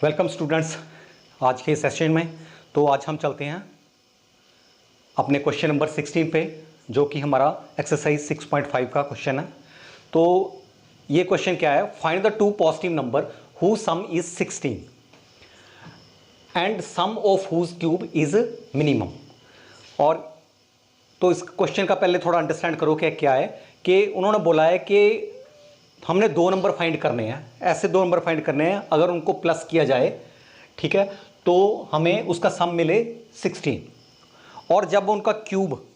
Welcome students, आज के session में। तो आज हम चलते हैं अपने क्वेश्चन नंबर 16 पे, जो कि हमारा एक्सरसाइज 6.5 का क्वेश्चन है। तो ये क्वेश्चन क्या है, find the two positive number who sum is 16 and sum of whose cube is minimum. और तो इस क्वेश्चन का पहले थोड़ा अंडरस्टैंड करो कि क्या है, कि उन्होंने बोला है कि हमने दो नंबर फाइंड करने हैं, ऐसे दो नंबर फाइंड करने हैं, अगर उनको प्लस किया जाए, ठीक है, तो हमें उसका सम मिले 16। और जब उनका cube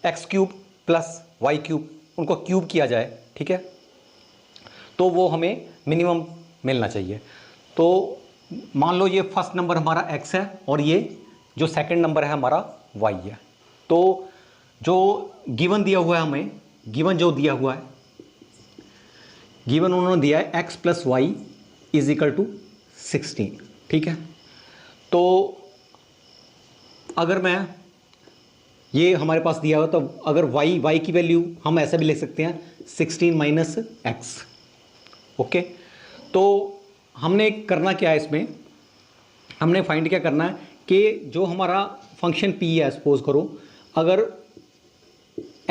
x cube plus y cube उनको क्यूब किया जाए, ठीक है, तो वो हमें मिनिमम मिलना चाहिए। तो मान लो ये फर्स्ट नंबर हमारा एक्स है और ये जो सेकंड नंबर है हमारा वाई है। तो जो गिवन दिया हुआ है, हमें गिवन जो दिया हुआ है, गिवन उन्होंने दिया है x plus y is equal to 16, ठीक है। तो अगर मैं ये हमारे पास दिया हुआ, तो अगर वाई की वैल्यू हम ऐसे भी लिख सकते हैं 16 माइनस एक्स, ओके। तो हमने करना क्या है, इसमें हमने फाइंड क्या करना है कि जो हमारा फंक्शन पी है, सपोज करो अगर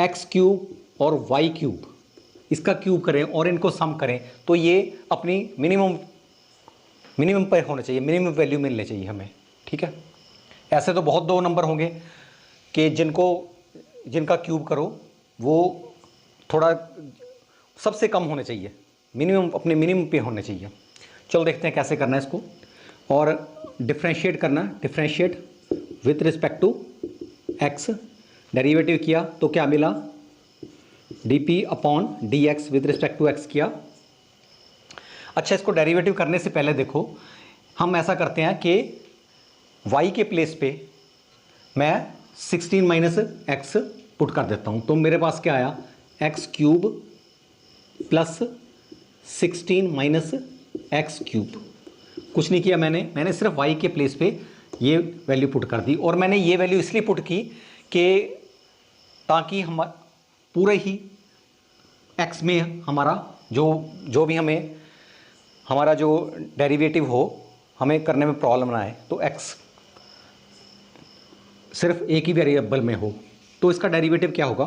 एक्स क्यूब और वाई क्यूब इसका क्यूब करें और इनको सम करें, तो ये अपनी मिनिमम पर होना चाहिए, मिनिमम वैल्यू मिलनी चाहिए हमें, ठीक है। ऐसे तो बहुत दो नंबर होंगे कि जिनका क्यूब करो वो थोड़ा सबसे कम होने चाहिए, मिनिमम अपने मिनिमम पे होने चाहिए। चलो देखते हैं कैसे करना है इसको। और डिफ्रेंशिएट करना, differentiate with respect to x, derivative किया तो क्या मिला, d upon d x with respect to x किया। अच्छा, इसको डेरिवेटिव करने से पहले देखो, हम ऐसा करते हैं कि y के प्लेस पे मैं 16 माइनस एक्स पुट कर देता हूँ। तो मेरे पास क्या आया, x cube plus 16 minus x cube. कुछ नहीं किया मैंने सिर्फ y के प्लेस पे ये वैल्यू पुट कर दी। और मैंने ये वैल्यू इसलिए पुट की कि ताकि हम पूरे ही x में हमारा जो भी हमें हमारा जो डेरिवेटिव हो, हमें करने में प्रॉब्लम ना आए, तो x सिर्फ एक ही वेरिएबल में हो। तो इसका डेरिवेटिव क्या होगा,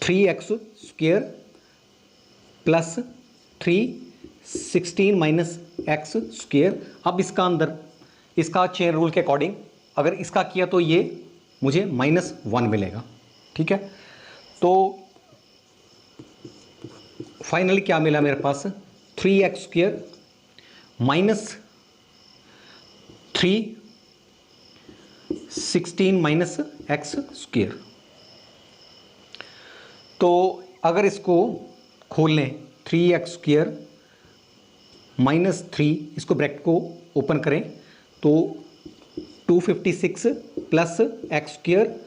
3x square plus 16 minus x square. अब इसका अंदर इसका चेन रूल के अकॉर्डिंग अगर इसका किया तो ये मुझे -1 मिलेगा, ठीक है। तो फाइनली क्या मिला मेरे पास, 3x square minus 3 16 minus x square. तो अगर इसको खोल लें, 3x स्क्वायर माइनस 3, इसको ब्रैकेट को ओपन करें तो 256 plus x square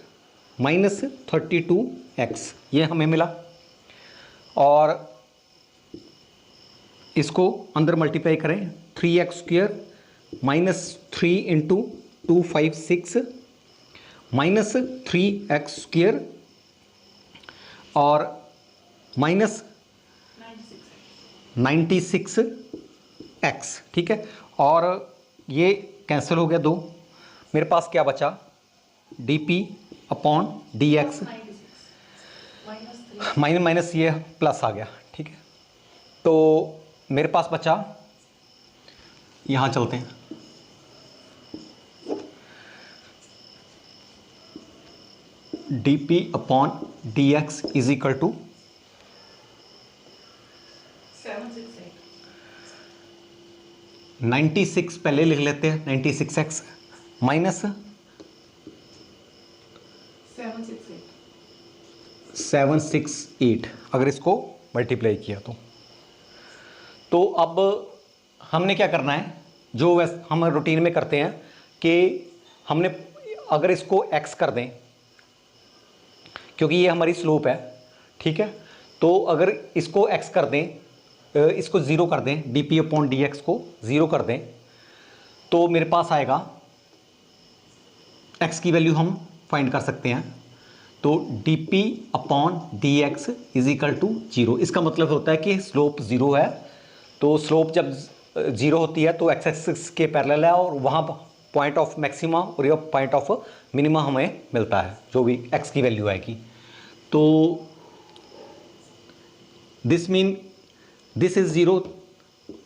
minus 32x, ये हमें मिला। और इसको अंदर मल्टीप्लाई करें, 3x square minus 3 into 256 minus 3x square और माइनस 96x, ठीक है। और ये कैंसिल हो गया दो, मेरे पास क्या बचा, D upon d x, minus ये प्लस आ गया, ठीक है। तो मेरे पास बचा, यहाँ चलते हैं, d upon d x is equal to 96, पहले लिख लेते हैं, 96x माइनस 768, अगर इसको मल्टीप्लाई किया तो अब हमने क्या करना है, जो हम रूटीन में करते हैं कि हमने अगर इसको x कर दें, क्योंकि ये हमारी स्लोप है, ठीक है। तो अगर इसको x कर दें, इसको 0 कर दें, डी अपॉन डी एक्स को 0 कर दें, तो मेरे पास आएगा x की वैल्यू हम फाइंड कर सकते हैं। तो d upon d x is equal to 0। इसका मतलब होता है कि स्लोप 0 है। तो स्लोप जब 0 होती है तो एक्स एक्सिस के पैरेलल है, और वहाँ पॉइंट ऑफ मैक्सिमा और ये पॉइंट ऑफ मिनिमा हमें मिलता है, जो भी एक्स की वैल्यू आएगी। तो दिस मीन दिस इज 0,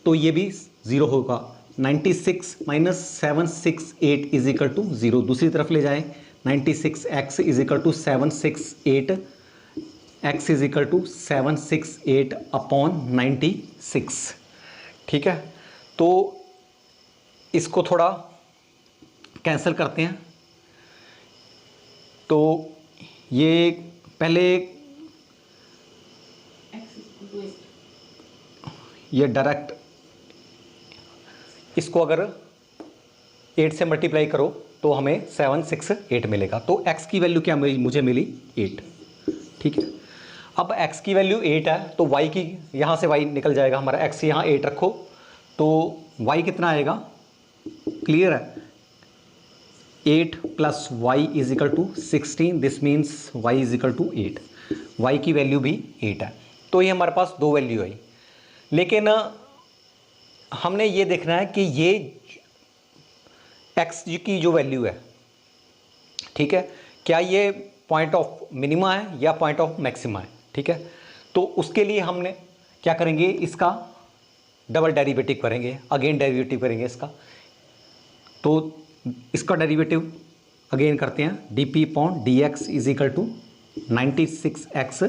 तो ये भी 0 होगा। 96 माइनस 768 इज इक्वल टू 0। दूसरी तरफ ले जाएं, 96x is equal to 768, x is equal to 768 upon 96। ठीक है, तो इसको थोड़ा कैंसिल करते हैं। तो ये पहले ये डायरेक्ट इसको अगर 8 से मल्टीप्लाई करो तो हमें 768 मिलेगा। तो x की वैल्यू क्या मुझे मिली? 8। ठीक है, अब x की वैल्यू 8 है तो y की, यहाँ से y निकल जाएगा हमारा, x यहाँ 8 रखो तो y कितना आएगा? क्लियर है, 8 plus y is equal to 16, this means y is equal to 8। y की वैल्यू भी 8 है, तो ये हमारे पास दो वैल्यू आई। लेकिन हमने ये देखना है कि ये x की जो वैल्यू है, ठीक है, क्या ये पॉइंट ऑफ मिनिमा है या पॉइंट ऑफ मैक्सिमा है। ठीक है, तो उसके लिए हमने क्या करेंगे, इसका डबल डेरिवेटिव करेंगे, अगेन डेरिवेटिव करेंगे इसका। तो इसका डेरिवेटिव अगेन करते हैं, d p upon d x is equal to 96x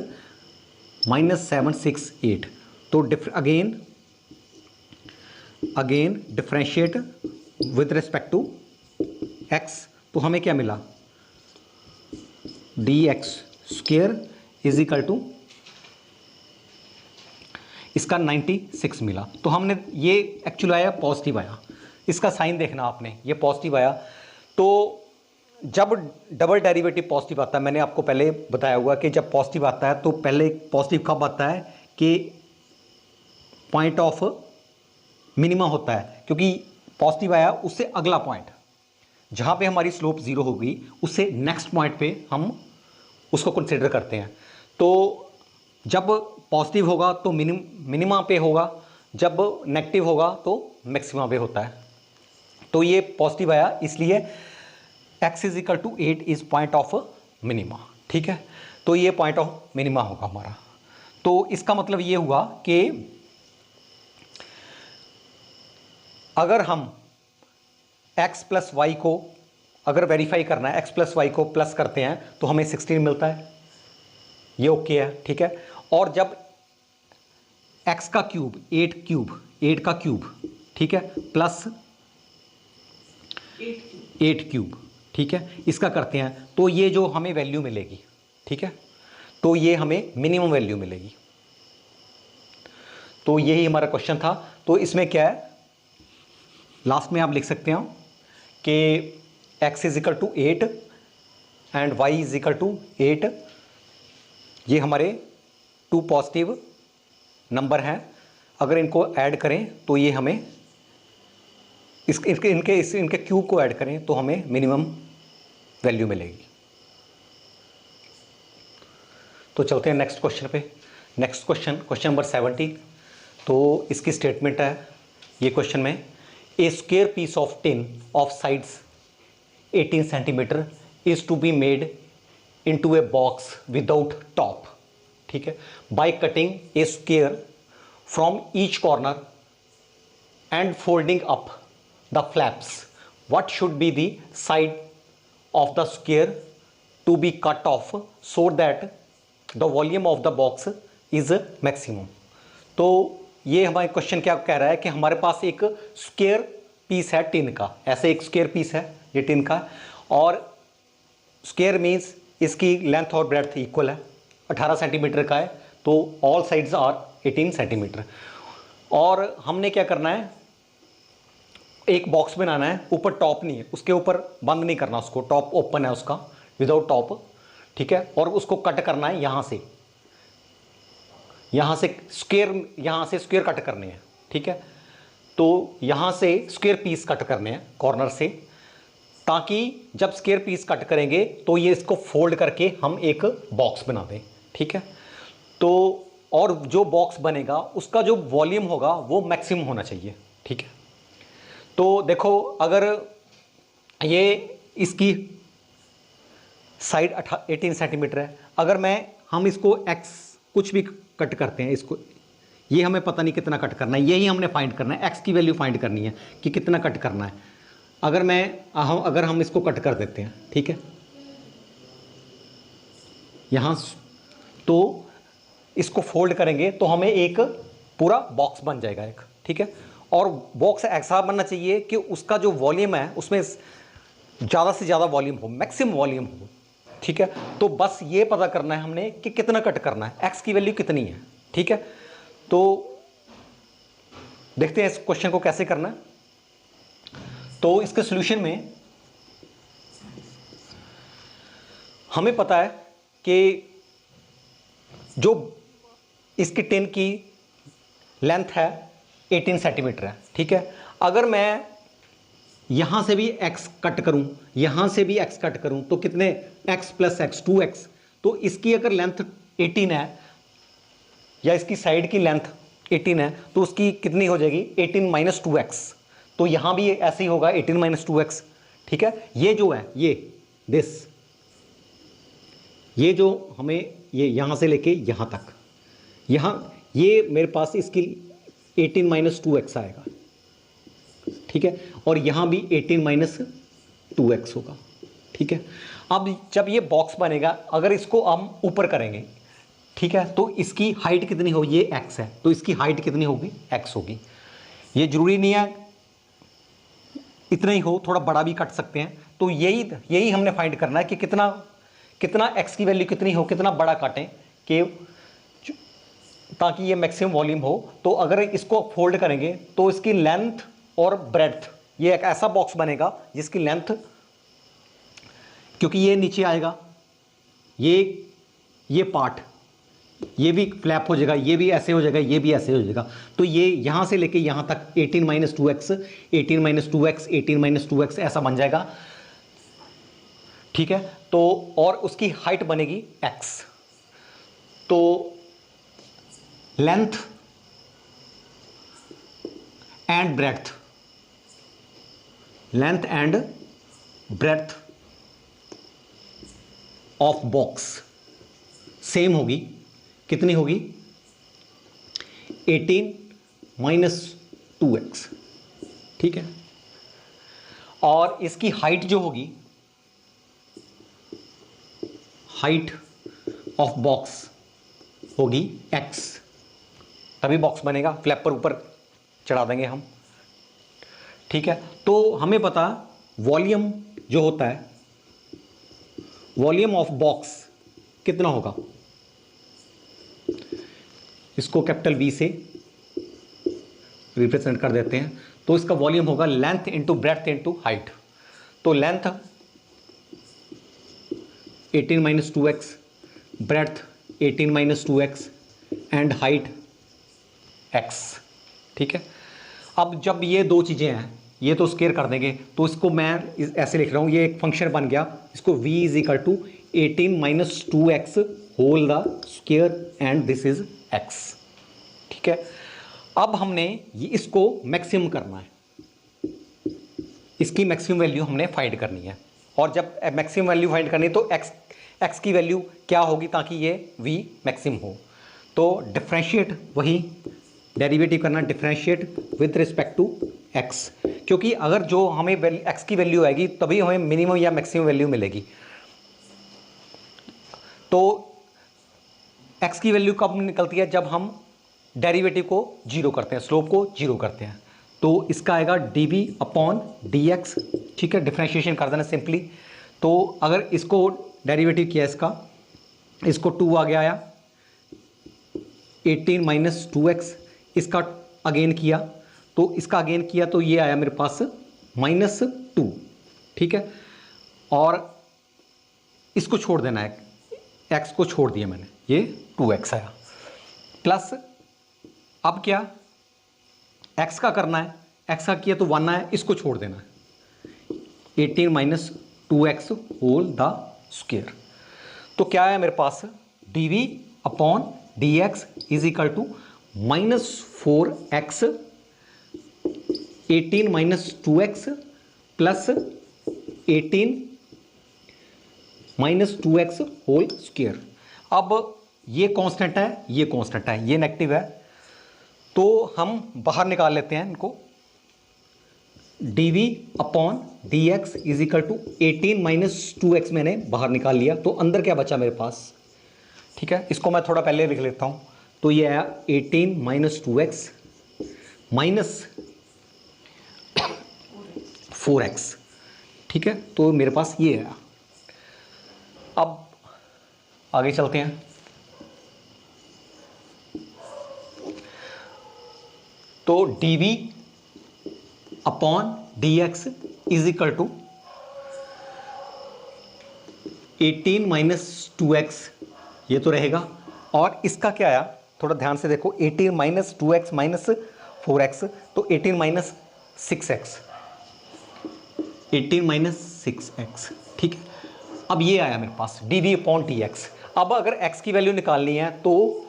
minus 768। तो again differentiate with respect to x, तो हमें क्या मिला? D x square is equal to इसका 96 मिला। तो हमने ये एक्चुअली आया पॉजिटिव आया, इसका साइन देखना आपने, ये पॉजिटिव आया। तो जब डबल डेरिवेटिव पॉजिटिव आता है, मैंने आपको पहले बताया हुआ कि जब पॉजिटिव आता है तो पहले पॉजिटिव कब आता है कि पॉइंट ऑफ मिनिमा होता है, क्योंकि पॉजिटिव आया उससे अगला पॉइंट जहाँ पे हमारी स्लोप 0 होगी उससे नेक्स्ट पॉइंट पे हम उसको कंसिडर करते हैं। तो जब पॉजिटिव होगा तो मिनिमा पे होगा, जब नेगेटिव होगा तो मैक्सिमा पे होता है। तो ये पॉजिटिव आया, इसलिए x is equal to 8 is point of minima. ठीक है, तो ये पॉइंट ऑफ मिनिमा होगा हमारा। तो इसका मतलब ये हुआ कि अगर हम x प्लस वाई को अगर वेरीफाई करना है, x प्लस वाई को प्लस करते हैं तो हमें 16 मिलता है, ये ओके है। ठीक है, और जब x का क्यूब 8 का क्यूब, ठीक है, प्लस 8 क्यूब, ठीक है, इसका करते हैं तो ये जो हमें वैल्यू मिलेगी, ठीक है, तो ये हमें मिनिमम वैल्यू मिलेगी। तो यही हमारा क्वेश्चन था। तो इसमें क्या है, लास्ट में आप लिख सकते हो कि x is equal to 8 and y is equal to 8। ये हमारे 2 पॉजिटिव नंबर हैं, अगर इनको ऐड करें तो ये हमें इनके क्यूब को ऐड करें तो हमें मिनिमम वैल्यू मिलेगी। तो चलते हैं नेक्स्ट क्वेश्चन पे। Next question number 70। तो इसकी स्टेटमेंट है ये क्वेश्चन में, a square piece of tin of sides 18 centimetre is to be made into a box without top. ठीक है, by cutting a square from each corner and folding up the flaps, what should be the side of the square to be cut off so that the volume of the box is maximum। तो ये हमारा question क्या कह रहा है कि हमारे पास एक स्क्वायर पीस है टिन का, ऐसे एक स्क्वायर पीस है ये टिन का, और स्क्वायर मीन्स इसकी लेंथ और ब्रेड्थ इक्वल है, 18 सेंटीमीटर का है, तो ऑल साइड्स आर 18 सेंटीमीटर। और हमने क्या करना है, एक बॉक्स बनाना है, ऊपर टॉप नहीं है, उसके ऊपर बंद नहीं करना उसको, टॉप ओपन है उसका विदाउट टॉप। ठीक है, और उसको कट करना है यहाँ से स्क्वायर कट करने हैं। ठीक है, तो यहाँ से स्क्वायर पीस कट करने हैं कॉर्नर से, ताकि जब स्क्वायर पीस कट करेंगे तो ये इसको फोल्ड करके हम एक बॉक्स बना दें। ठीक है, तो और जो बॉक्स बनेगा उसका जो वॉल्यूम होगा वो मैक्सिमम होना चाहिए। ठीक है। तो देखो अगर ये इसकी साइड 18 सेंटीमीटर है, अगर हम इसको x कुछ भी कट करते हैं, इसको ये हमें पता नहीं कितना कट करना है, यही हमने फाइंड करना है, x की वैल्यू फाइंड करनी है कि कितना कट करना है। अगर हम इसको कट कर देते हैं, ठीक है, यहाँ तो इसको फोल्ड करेंगे तो हमें एक पूरा बॉक्स बन जाएगा एक, ठीक है। और बॉक्स ऐसा बनना चाहिए कि उसका जो वॉल्यूम है उसमें ज़्यादा से ज़्यादा वॉल्यूम हो, मैक्सिमम वॉल्यूम हो, ठीक है। तो बस ये पता करना है हमने कि कितना कट करना है, एक्स की वैल्यू कितनी है, ठीक है। तो देखते हैं इस क्वेश्चन को कैसे करना है। तो इसके सॉल्यूशन में हमें पता है कि जो इसकी टेन की लेंथ है 18 सेंटीमीटर है, ठीक है। अगर मैं यहां से भी x कट करूं, यहां से भी x कट करूं तो कितने x प्लस x 2x, तो इसकी अगर लेंथ 18 है या इसकी साइड की लेंथ 18 है तो उसकी कितनी हो जाएगी 18 माइनस 2x। तो यहां भी ऐसे ही होगा 18 माइनस 2x, ठीक है। ये जो है ये जो हमें ये यहां से लेके यहां तक, यहां ये मेरे पास इसकी 18 माइनस 2x आएगा, ठीक है। और यहां भी 18 माइनस 2x होगा, ठीक है। अब जब ये बॉक्स बनेगा, अगर इसको हम ऊपर करेंगे, ठीक है, तो इसकी हाइट कितनी होगी, ये x है तो इसकी हाइट कितनी होगी, x होगी। ये जरूरी नहीं है इतना ही हो, थोड़ा बड़ा भी कट सकते हैं। तो यही हमने फाइंड करना है कि कितना x की वैल्यू कितनी हो, कितना बड़ा काटें कि ताकि ये मैक्सिमम वॉल्यूम हो। तो अगर इसको फोल्ड करेंगे तो इसकी लेंथ और ब्रेड्थ, ये एक ऐसा बॉक्स बनेगा जिसकी लेंथ, क्योंकि ये नीचे आएगा, ये पार्ट ये भी फ्लैप हो जाएगा, ये भी ऐसे हो जाएगा, ये भी ऐसे हो जाएगा। तो ये यहां से लेके यहां तक 18 minus 2x 18 minus 2x 18 minus 2x ऐसा बन जाएगा, ठीक है। तो और उसकी हाइट बनेगी x। तो length and breadth, length and breadth of box same होगी, कितनी होगी 18 माइनस 2x, ठीक है। और इसकी हाइट जो होगी, हाइट ऑफ बॉक्स होगी x, तभी बॉक्स बनेगा, फ्लैप पर ऊपर चढ़ा देंगे हम, ठीक है। तो हमें पता वॉल्यूम जो होता है, वॉल्यूम ऑफ बॉक्स कितना होगा, इसको कैपिटल V से रिप्रेजेंट कर देते हैं। तो इसका वॉल्यूम होगा length into breadth into height. तो length 18 minus 2x, breadth 18 minus 2x and height x, ठीक है। अब जब ये दो चीज़ें हैं, ये तो स्क्वायर कर देंगे, तो इसको मैं ऐसे लिख रहा हूँ, ये एक फंक्शन बन गया, इसको v is equal to 18 minus 2x whole the square and this is x, ठीक है। अब हमने इसको मैक्सिमम करना है, इसकी मैक्सिमम वैल्यू हमने फाइंड करनी है। और जब मैक्सिमम वैल्यू फाइंड करनी है तो x की वैल्यू क्या होगी ताकि ये v मैक्सिमम हो। तो डिफरेंशिएट, वही डेरिवेटिव करना, differentiate with respect to x, क्योंकि अगर जो हमें x की वैल्यू आएगी तभी हमें मिनिमम या मैक्सिमम वैल्यू मिलेगी। तो x की वैल्यू कब निकलती है, जब हम डेरिवेटिव को जीरो करते हैं, स्लोप को जीरो करते हैं। तो इसका आएगा dv अपॉन dx, ठीक है, डिफरेंशिएशन कर देना सिंपली। तो अगर इसको डेरिवेटिव किया इसको 2 आ गया, आया 18 माइनस 2x, इसका अगेन किया तो इसका अगेन किया तो ये आया मेरे पास -2, ठीक है। और इसको छोड़ देना है, x को छोड़ दिया मैंने, ये 2x आया, प्लस अब क्या x का करना है, x का किया तो 1 आया, इसको छोड़ देना है 18 minus 2x whole the square. तो क्या है मेरे पास dv upon dx is equal to -4x 18 minus 2x plus 18 minus 2x whole square. अब ये कांस्टेंट है, ये कांस्टेंट है, ये नेगेटिव है, तो हम बाहर निकाल लेते हैं इनको। dv upon dx is equal to 18 minus 2x मैंने बाहर निकाल लिया, तो अंदर क्या बचा मेरे पास, ठीक है। इसको मैं थोड़ा पहले लिख लेता हूँ, तो ये आया 18 माइनस 2x माइनस 4x, ठीक है। तो मेरे पास ये आया। अब आगे चलते हैं। तो dv upon dx is equal to 18 minus 2x, ये तो रहेगा, और इसका क्या आया, थोड़ा ध्यान से देखो, 18 माइनस 2x माइनस 4x, तो 18 माइनस 6x, 18 माइनस 6x, ठीक है। अब ये आया मेरे पास dv अपॉन dx। अब अगर x की वैल्यू निकालनी है तो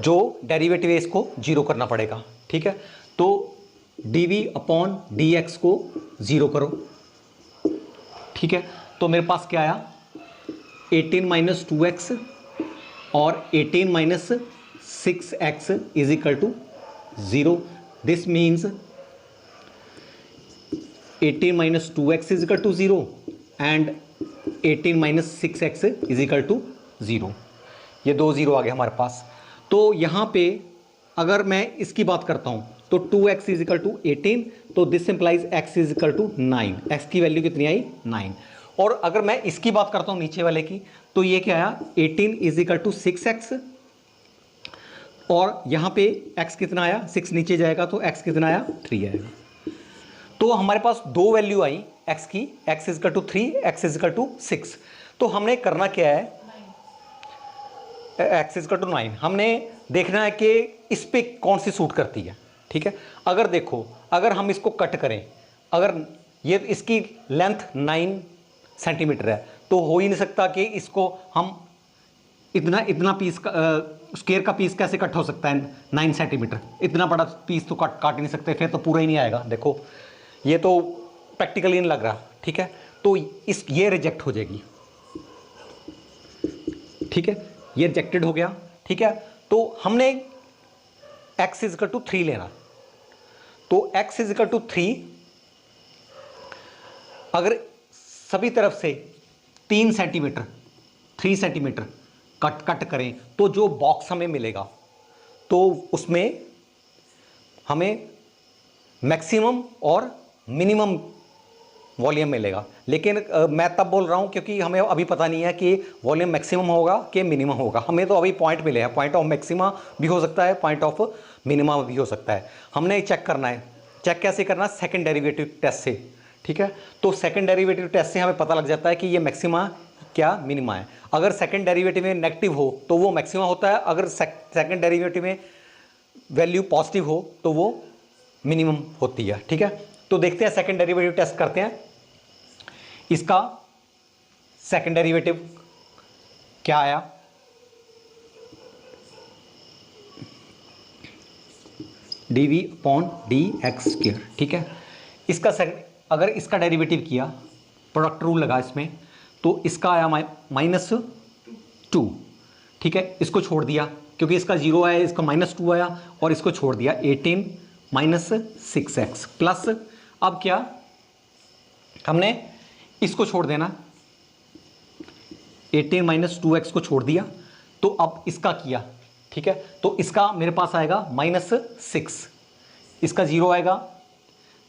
जो डेरिवेटिव है इसको जीरो करना पड़ेगा, ठीक है। तो dv अपॉन dx को जीरो करो, ठीक है। तो मेरे पास क्या आया, 18 माइनस 2x और 18 minus 6x is equal to 0। This means 18 minus 2x is equal to 0 and 18 minus 6x is equal to 0। ये दो जीरो आ गए हमारे पास। तो यहाँ पे अगर मैं इसकी बात करता हूँ तो 2x इज इक्वल टू 18, तो this implies x is equal to 9। x की वैल्यू कितनी आई, 9। और अगर मैं इसकी बात करता हूँ नीचे वाले की, तो ये क्या आया, 18 इज इक्वल टू 6x, और यहाँ पे x कितना आया, 6 नीचे जाएगा तो x कितना आया, 3 आएगा। तो हमारे पास दो वैल्यू आई x की, x is equal to 3, x is equal to 6। तो हमने करना क्या है, x इज इक्वल टू 9, हमने देखना है कि इस पे कौन सी सूट करती है, ठीक है। अगर देखो, अगर हम इसको कट करें, अगर ये इसकी लेंथ 9 सेंटीमीटर है, तो हो ही नहीं सकता कि इसको हम इतना पीस का स्क्वायर का पीस कैसे कट हो सकता है 9 सेंटीमीटर, इतना बड़ा पीस तो काट नहीं सकते, फिर तो पूरा ही नहीं आएगा। देखो ये तो प्रैक्टिकली नहीं लग रहा, ठीक है। तो ये रिजेक्ट हो जाएगी, ठीक है, ये रिजेक्टेड हो गया, ठीक है। तो हमने x इज इक्वल टू 3 लेना, तो x इज इक्वल टू 3 अगर सभी तरफ से 3 सेंटीमीटर 3 सेंटीमीटर कट करें तो जो बॉक्स हमें मिलेगा तो उसमें हमें मैक्सिमम और मिनिमम वॉल्यूम मिलेगा। लेकिन मैं तब बोल रहा हूं क्योंकि हमें अभी पता नहीं है कि वॉल्यूम मैक्सिमम होगा कि मिनिमम होगा। हमें तो अभी पॉइंट मिले हैं, पॉइंट ऑफ मैक्सिमा भी हो सकता है, पॉइंट ऑफ मिनिमा भी हो सकता है। हमने चेक करना है, चेक कैसे करना, सेकंड डेरिवेटिव टेस्ट से, ठीक है। तो सेकंड डेरिवेटिव टेस्ट से हमें पता लग जाता है कि ये मैक्सिमा क्या मिनिमा है। अगर सेकंड डेरिवेटिव में नेगेटिव हो तो वो मैक्सिमा होता है, अगर सेकंड डेरिवेटिव में वैल्यू पॉजिटिव हो तो वो मिनिमम होती है, ठीक है। तो देखते हैं सेकंड डेरिवेटिव टेस्ट करते हैं। इसका सेकंड डेरिवेटिव क्या आया, dv अपॉन dx स्क्वायर, ठीक है। इसका अगर इसका डेरिवेटिव किया, प्रोडक्ट रूल लगा इसमें, तो इसका आया -2, ठीक है। इसको छोड़ दिया क्योंकि इसका 0 आया, इसका -2 आया, और इसको छोड़ दिया 18 माइनस 6x प्लस, अब क्या हमने इसको छोड़ देना, 18 माइनस 2x को छोड़ दिया, तो अब इसका किया, ठीक है। तो इसका मेरे पास आएगा -6, इसका 0 आएगा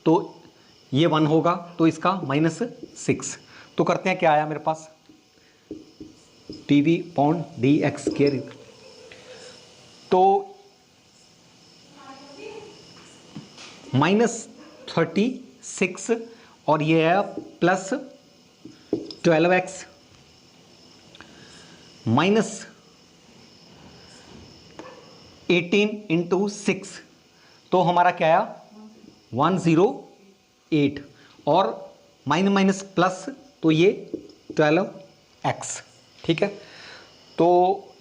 तो ये 1 होगा, तो इसका -6। तो करते हैं, क्या आया मेरे पास, dv अपॉन dx स्क्वायर, तो -36 और ये है प्लस 12x माइनस 18 इंटू 6, तो हमारा क्या आया 108, और माइनस प्लस, तो ये 12x, ठीक है। तो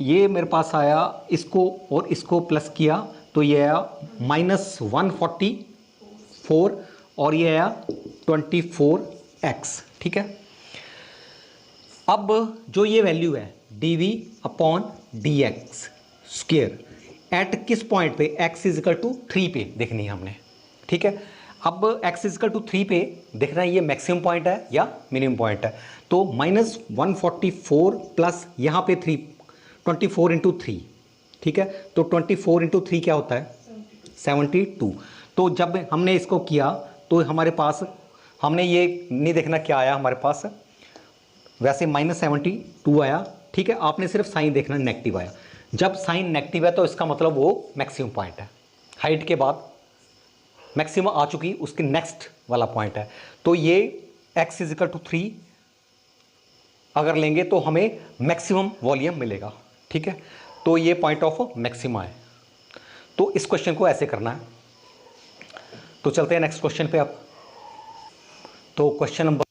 ये मेरे पास आया, इसको और इसको प्लस किया तो ये आया -140 4 और ये आया 24x, ठीक है। अब जो ये वैल्यू है dv/dx स्क्वायर एट किस पॉइंट पे, x इज इक्वल टू 3 पे देखनी है हमने, ठीक है। अब x इज इक्वल टू 3 पे देखना है ये मैक्सिमम पॉइंट है या मिनिमम पॉइंट है। तो -144 प्लस यहाँ पे 3, 24 इंटू 3, ठीक है। तो 24 इंटू 3 क्या होता है 72। तो जब हमने इसको किया तो हमारे पास, हमने ये नहीं देखना क्या आया हमारे पास, वैसे -72 आया, ठीक है। आपने सिर्फ साइन देखना नेगेटिव आया। जब साइन नेगेटिव है तो इसका मतलब वो मैक्सिमम पॉइंट है, हाइट के बाद मैक्सिमम आ चुकी, उसके नेक्स्ट वाला पॉइंट है। तो ये x इज इक्वल टू 3 अगर लेंगे तो हमें मैक्सिमम वॉल्यूम मिलेगा, ठीक है। तो ये पॉइंट ऑफ मैक्सिमा है। तो इस क्वेश्चन को ऐसे करना है। तो चलते हैं नेक्स्ट क्वेश्चन पे अब। तो क्वेश्चन नंबर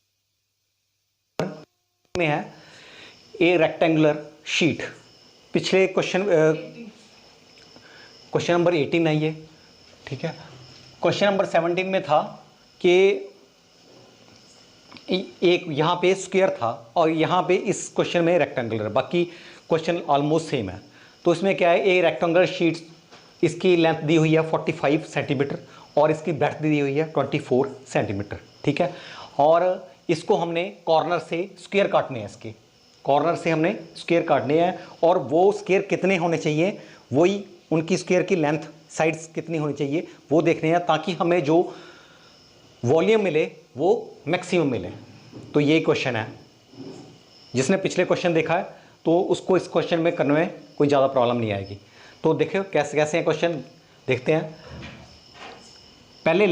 में है ए रेक्टेंगुलर शीट। पिछले क्वेश्चन नंबर 18 है ये, ठीक है। क्वेश्चन नंबर 17 में था कि एक यहाँ पे स्क्वायर था और यहाँ पे इस क्वेश्चन में रेक्टेंगुलर, बाकी क्वेश्चन ऑलमोस्ट सेम है। तो इसमें क्या है, ए रेक्टेंगुलर शीट, इसकी लेंथ दी हुई है 45 सेंटीमीटर और इसकी ब्रेड्थ दी हुई है 24 सेंटीमीटर, ठीक है। और इसको हमने कॉर्नर से स्क्वायर काटने हैं, इसके कॉर्नर से हमने स्क्वायर काटने हैं। और वो स्क्वायर कितने होने चाहिए, वही उनकी स्क्वायर की लेंथ साइड्स कितनी होनी चाहिए वो देखने हैं, ताकि हमें जो वॉल्यूम मिले वो मैक्सिमम मिले। तो यही क्वेश्चन है। जिसने पिछले क्वेश्चन देखा है तो उसको इस क्वेश्चन में करने में कोई ज़्यादा प्रॉब्लम नहीं आएगी। तो देखिए कैसे कैसे हैं क्वेश्चन, देखते हैं। पहले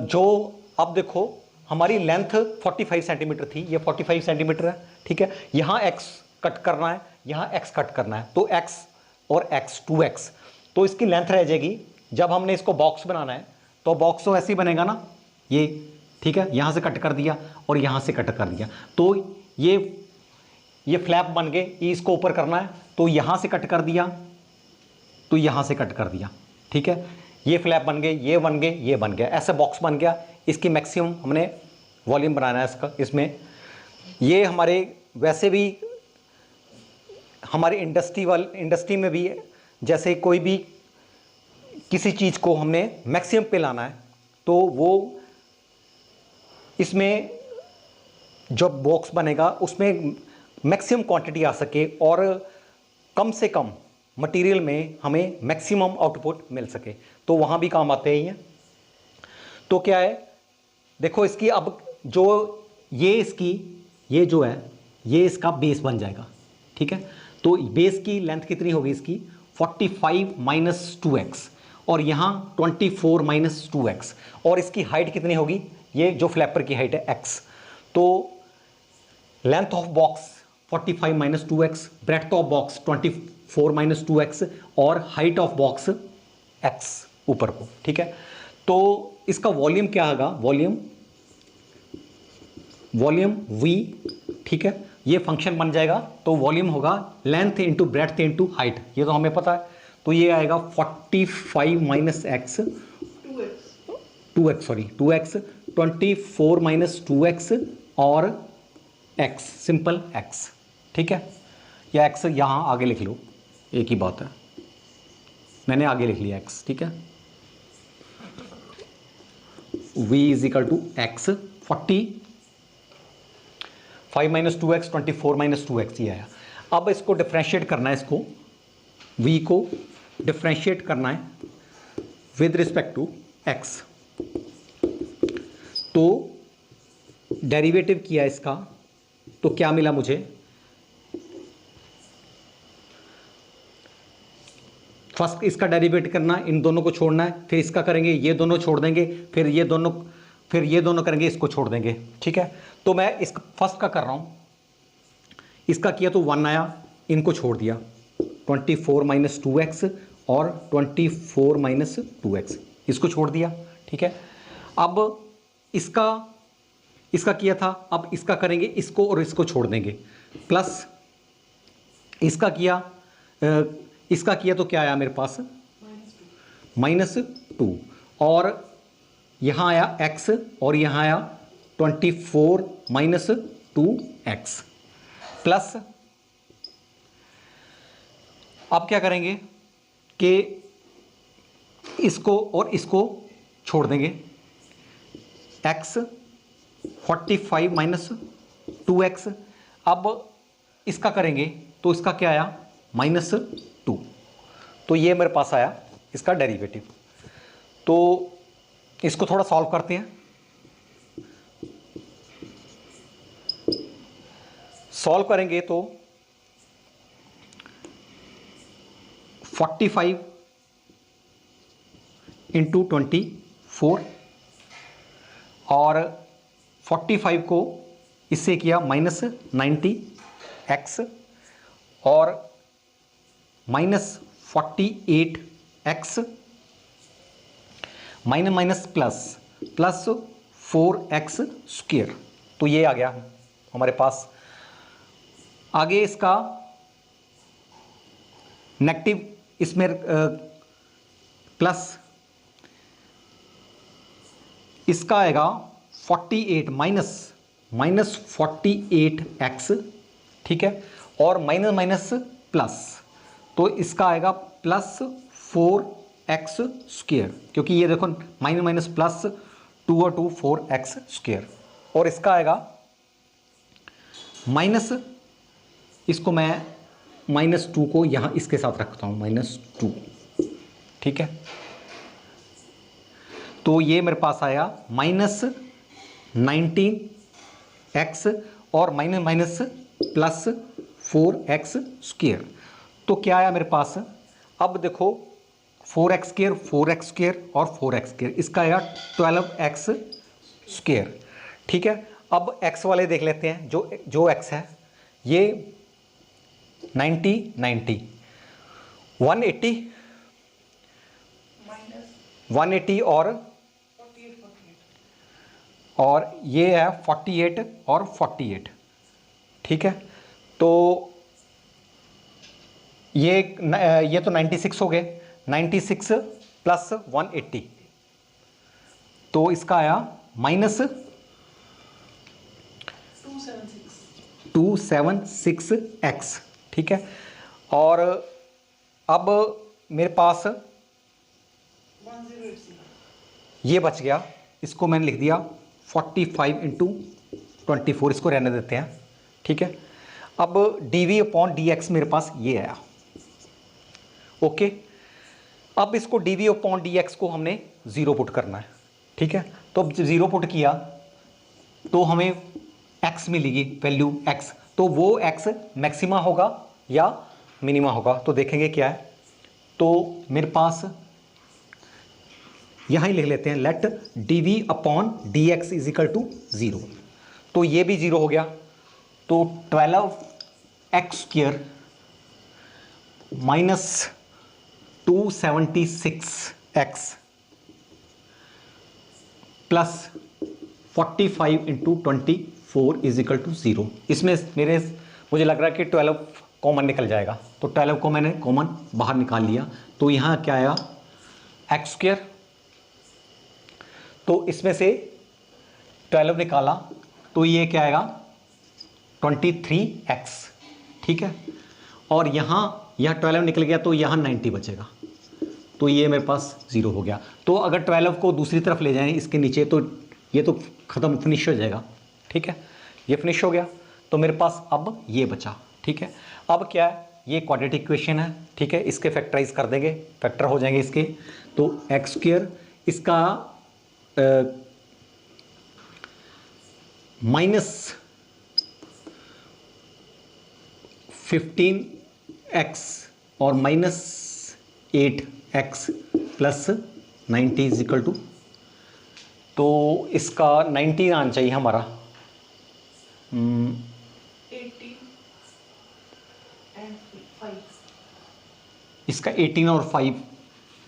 जो, अब देखो हमारी लेंथ 45 सेंटीमीटर थी, ये 45 सेंटीमीटर है, ठीक है। यहाँ x कट करना है, यहाँ x कट करना है, तो x और x 2x, तो इसकी लेंथ रह जाएगी। जब हमने इसको बॉक्स बनाना है तो बॉक्स तो ऐसे ही बनेगा ना, ये, ठीक है। यहाँ से कट कर दिया और यहाँ से कट कर दिया, तो ये फ्लैप बन गए। इसको ऊपर करना है तो यहाँ से कट कर दिया, तो यहाँ से कट कर दिया, ठीक है। ये फ्लैप बन गए, ये बन गए, ये बन गया, ऐसा बॉक्स बन गया। इसकी मैक्सिमम हमने वॉल्यूम बनाना है इसका, इसमें ये हमारे वैसे भी हमारे इंडस्ट्री में भी, जैसे कोई भी किसी चीज़ को हमने मैक्सिमम पे लाना है तो वो इसमें जो बॉक्स बनेगा उसमें मैक्सिमम क्वांटिटी आ सके और कम से कम मटेरियल में हमें मैक्सिमम आउटपुट मिल सके, तो वहाँ भी काम आते ही हैं। तो क्या है, देखो इसकी अब जो ये जो है ये इसका बेस बन जाएगा, ठीक है। तो बेस की लेंथ कितनी होगी इसकी 45 - 2x और यहाँ 24 - 2x और इसकी हाइट कितनी होगी, ये जो फ्लैपर की हाइट है x। तो length of box 45 - 2x, breadth of box 24 - 2x और हाइट ऑफ बॉक्स x ऊपर को, ठीक है। तो इसका वॉल्यूम क्या होगा, वॉल्यूम v, ठीक है। ये फंक्शन बन जाएगा। तो वॉल्यूम होगा length into breadth into height, ये तो हमें पता है। तो ये आएगा 45 - x 2x 24 - 2x और x, सिंपल x, ठीक है। या x यहाँ आगे लिख लो, एक ही बात है, मैंने आगे लिख लिया x, ठीक है। v is equal to x 45 - 2x 24 - 2x ये आया। अब इसको डिफ्रेंशिएट करना है, इसको v को डिफ्रेंशिएट करना है विद रिस्पेक्ट टू x। तो डेरिवेटिव किया इसका, तो क्या मिला मुझे, फर्स्ट इसका डेरिवेटिव करना, इन दोनों को छोड़ना है, फिर इसका करेंगे, ये दोनों छोड़ देंगे, फिर ये दोनों करेंगे, इसको छोड़ देंगे, ठीक है। तो मैं इस फर्स्ट का कर रहा हूँ, इसका किया तो 1 आया, इनको छोड़ दिया 24 - 2x और 24 - 2x, इसको छोड़ दिया, ठीक है। अब इसका किया था, अब इसका करेंगे, इसको और इसको छोड़ देंगे, प्लस इसका किया तो क्या आया मेरे पास -2 और यहाँ आया x और यहाँ आया 24 माइनस 2x प्लस, अब क्या करेंगे कि इसको और इसको छोड़ देंगे, x 45 माइनस 2x। अब इसका करेंगे तो इसका क्या आया -2, तो ये मेरे पास आया इसका डेरिवेटिव। तो इसको थोड़ा सॉल्व करते हैं। सॉल्व करेंगे तो 45 इंटू 24 और 45 को इससे किया -90x और -48x minus plus 4x square. तो ये आ गया हमारे पास। आगे इसका नेगेटिव इसमें प्लस, इसका आएगा 48 माइनस 48x, ठीक है, और माइनस प्लस, तो इसका आएगा प्लस 4x स्क्वायर, क्योंकि ये देखो माइनस प्लस 2 और 2 4x स्क्वायर, और इसका आएगा माइनस, इसको मैं -2 को यहाँ इसके साथ रखता हूँ -2, ठीक है। तो ये मेरे पास आया -19x और माइनस प्लस 4x स्क्वायर। तो क्या आया मेरे पास, अब देखो 4x स्क्वायर और 4x स्क्वायर, इसका आएगा 12x स्क्वायर, ठीक है। अब x वाले देख लेते हैं, जो x है ये 90 180 और ये है 48 और 48, ठीक है। तो ये तो 96 हो गए, 96 प्लस 180, तो इसका आया -276x, ठीक है। और अब मेरे पास ये बच गया, इसको मैंने लिख दिया 45 इंटू 24, इसको रहने देते हैं, ठीक है। अब dv/dx मेरे पास ये आया, ओके। अब इसको dv/dx को हमने 0 पुट करना है, ठीक है। तो अब 0 पुट किया तो हमें x मिलेगी, वैल्यू x, तो वो x मैक्सिमा होगा या मिनिमा होगा, तो देखेंगे क्या है। तो मेरे पास यहाँ ही लिख लेते हैं, late dv/dx is equal to 0, तो ये भी 0 हो गया। तो 12x square minus 276x plus 45 into 24 is equal to 0। इसमें मुझे लग रहा है कि 12 कॉमन निकल जाएगा, तो 12 को मैंने कॉमन बाहर निकाल लिया। तो यहाँ क्या आया x स्क्वायर, तो इसमें से 12 निकाला तो ये क्या आएगा 23x, ठीक है। और यहाँ 12 निकल गया तो यहाँ 90 बचेगा, तो ये मेरे पास 0 हो गया। तो अगर 12 को दूसरी तरफ ले जाएं इसके नीचे, तो ये तो ख़त्म, फिनिश हो जाएगा, ठीक है। ये फिनिश हो गया, तो मेरे पास अब ये बचा, ठीक है। अब क्या है, ये क्वाड्रेटिक इक्वेशन है, ठीक है। इसके फैक्टराइज कर देंगे, फैक्टर हो जाएंगे इसके। तो एक्स स्क्वायर इसका -15x और -8x plus 90 is equal to, तो इसका 90 आना चाहिए हमारा, 18 and 5, इसका 18 और 5,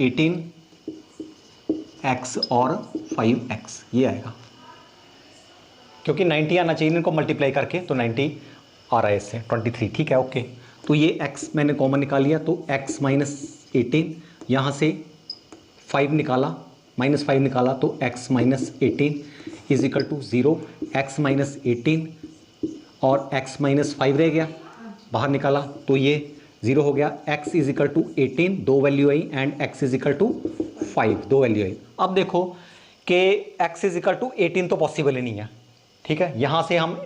18x और 5x ये आएगा, क्योंकि 90 आना चाहिए इनको मल्टीप्लाई करके, तो 90 आ रहा है इससे 23, ठीक है, ओके। तो ये x मैंने कॉमन निकाल लिया, तो x माइनस 18, यहाँ से 5 निकाला -5 निकाला तो x minus 18 is equal to 0, x minus 18 और x माइनस 5 रह गया, बाहर निकाला तो ये 0 हो गया। x इज इक्वल टू 18, दो वैल्यू आई, and x is equal to 5, दो वैल्यू आई। अब देखो कि x इज इक्वल टू 18 तो पॉसिबल ही नहीं है, ठीक है। यहाँ से हम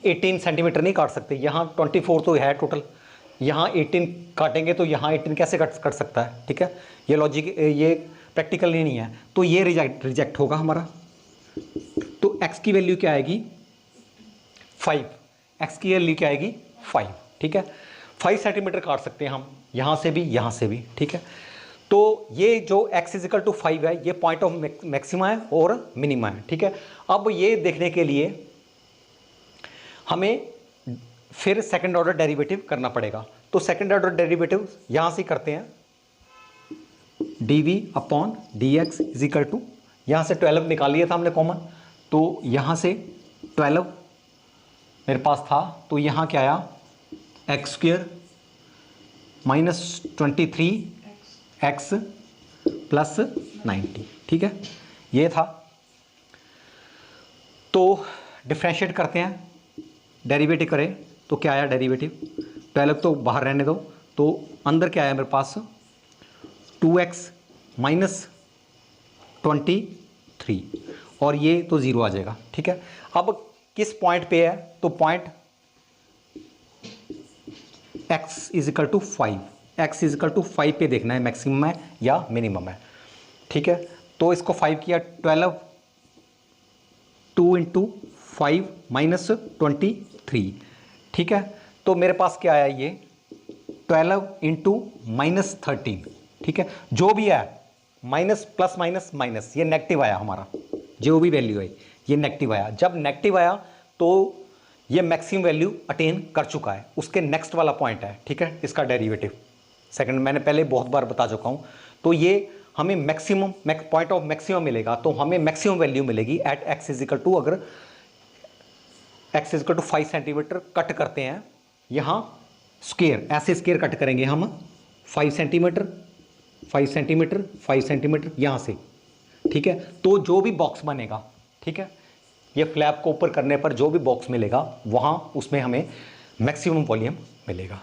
18 सेंटीमीटर नहीं काट सकते, यहाँ 24 तो है टोटल, यहाँ 18 काटेंगे तो यहाँ 18 कैसे कट सकता है, ठीक है। ये लॉजिक, ये प्रैक्टिकल नहीं है, तो ये रिजेक्ट होगा हमारा। तो x की वैल्यू क्या आएगी 5, x की वैल्यू क्या आएगी 5, ठीक है। 5 सेंटीमीटर काट सकते हैं हम यहाँ से भी, यहाँ से भी, ठीक है। तो ये जो x इज इक्वल टू 5 है, ये पॉइंट ऑफ मैक्सिमा है और मिनिमा है, ठीक है। अब ये देखने के लिए हमें फिर सेकंड ऑर्डर डेरिवेटिव करना पड़ेगा। तो सेकंड ऑर्डर डेरिवेटिव यहाँ से करते हैं, d upon d x is equal to, यहाँ से 12 निकाल लिया था हमने कॉमन, तो यहाँ से 12 मेरे पास था, तो यहाँ क्या आया x square minus 23 x plus 90, ठीक है, ये था। तो डिफ्रेंशिएट करते हैं, डेरिवेटिव करें तो क्या आया डेरिवेटिव, 12 तो बाहर रहने दो, तो अंदर क्या आया मेरे पास 2x माइनस 23 और ये तो 0 आ जाएगा, ठीक है। अब किस पॉइंट पे है, तो point x is equal to 5, x is equal to 5 पे देखना है मैक्सिमम है या मिनिमम है, ठीक है। तो इसको 5 किया, 12 2 इंटू 5 माइनस 23, ठीक है। तो मेरे पास क्या आया ये 12 इंटू माइनस 13, ठीक है। जो भी है माइनस प्लस माइनस माइनस, ये नेगेटिव आया हमारा, जो भी वैल्यू है ये नेगेटिव आया। जब नेगेटिव आया तो ये मैक्सिमम वैल्यू अटेन कर चुका है, उसके नेक्स्ट वाला पॉइंट है, ठीक है, इसका डेरिवेटिव सेकंड मैंने पहले बहुत बार बता चुका हूँ। तो ये हमें मैक्सिमम पॉइंट ऑफ मैक्सिमम मिलेगा, तो हमें मैक्सिमम वैल्यू मिलेगी at x is equal to, अगर x is equal to 5 centimetre cut करते हैं यहाँ स्क्वायर, ऐसे स्क्वायर कट करेंगे हम 5 सेंटीमीटर 5 सेंटीमीटर 5 सेंटीमीटर यहाँ से, ठीक है। तो जो भी बॉक्स बनेगा, ठीक है, ये फ्लैप को ऊपर करने पर जो भी बॉक्स मिलेगा वहाँ उसमें हमें मैक्सिमम वॉल्यूम मिलेगा।